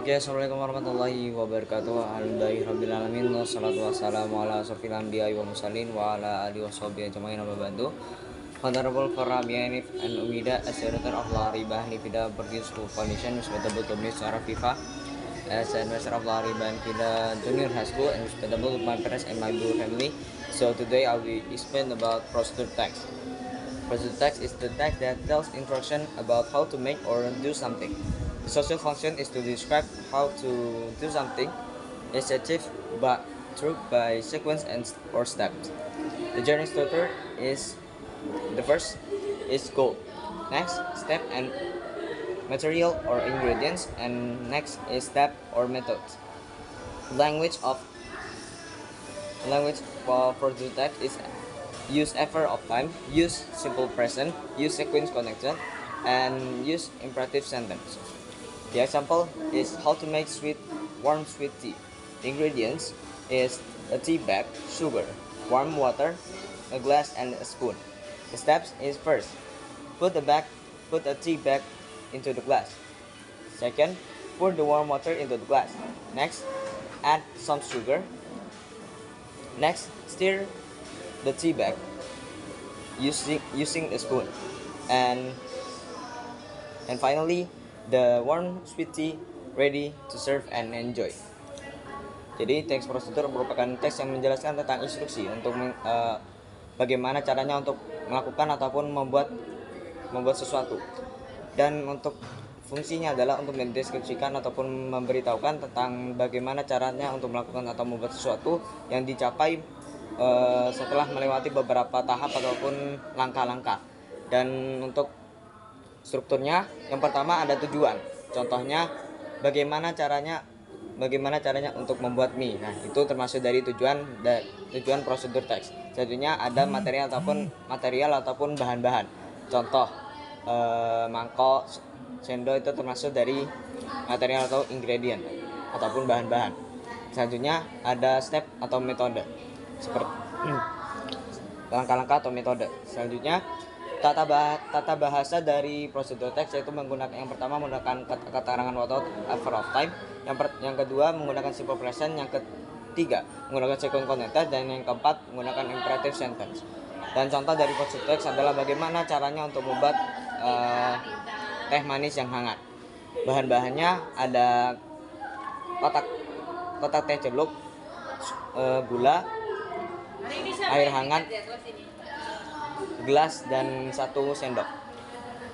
Oke, assalamualaikum warahmatullahi wabarakatuh. Alhamdulillahirabbil alamin wassalatu wassalamu ala asrofil anbiya'i wal mursalin wa ala alihi washabihi ajmain amma ba'du. Honorable for Rabianif and Umida as Director of Law Ribah Nifida Burgess School Foundation respectable to Miss Sarah Fifa as Administrator of Law Ribah Nifida Junior High School and respectable to my parents and my blue family. So today I will explain about procedure text. Procedure text is the text that tells instruction about how to make or do something. The social function is to describe how to do something is achieved by sequence or steps. The journey structure is the first is goal, next step and material or ingredients, and next is step or method. Language for procedure text is use effort of time, use simple present, use sequence connection, and use imperative sentence. The example is how to make warm sweet tea. The ingredients is a tea bag, sugar, warm water, a glass, and a spoon. The steps is first, put a tea bag into the glass. Second, pour the warm water into the glass. Next, add some sugar. Next, stir the tea bag using a spoon. And finally, the warm sweet tea ready to serve and enjoy. Jadi teks prosedur merupakan teks yang menjelaskan tentang instruksi untuk bagaimana caranya untuk melakukan ataupun membuat sesuatu, dan untuk fungsinya adalah untuk mendeskripsikan ataupun memberitahukan tentang bagaimana caranya untuk melakukan atau membuat sesuatu yang dicapai setelah melewati beberapa tahap ataupun langkah-langkah. Dan untuk strukturnya, yang pertama ada tujuan. Contohnya bagaimana caranya untuk membuat mie. Nah, itu termasuk dari tujuan prosedur teks. Selanjutnya ada material ataupun bahan-bahan. Contoh mangkok, sendok itu termasuk dari material atau ingredient ataupun bahan-bahan. Selanjutnya ada step atau metode, seperti langkah-langkah atau metode. Selanjutnya tata bahasa dari prosedur teks, yaitu yang pertama menggunakan keterangan without effort of time, yang kedua menggunakan simple present, yang ketiga menggunakan sequence connected, dan yang keempat menggunakan imperative sentence. Dan contoh dari prosedur teks adalah bagaimana caranya untuk membuat teh manis yang hangat. Bahan-bahannya ada kotak teh celup, gula, air hangat, gelas, dan 1 sendok.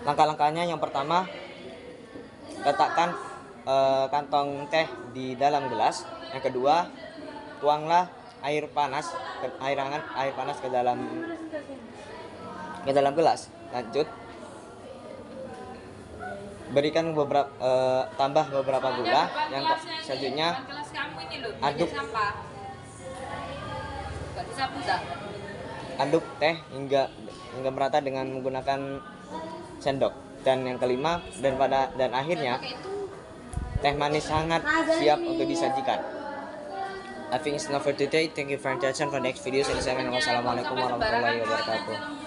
Langkah-langkahnya, yang pertama, letakkan kantong teh di dalam gelas. Yang kedua, tuanglah air panas ke dalam gelas. Lanjut, berikan tambah beberapa gula. Yang selanjutnya, aduk teh hingga merata dengan menggunakan sendok. Dan yang kelima dan akhirnya, teh manis hangat siap untuk disajikan. I think it's enough for today. Thank you for your attention. For next videos, wassalamualaikum warahmatullahi wabarakatuh.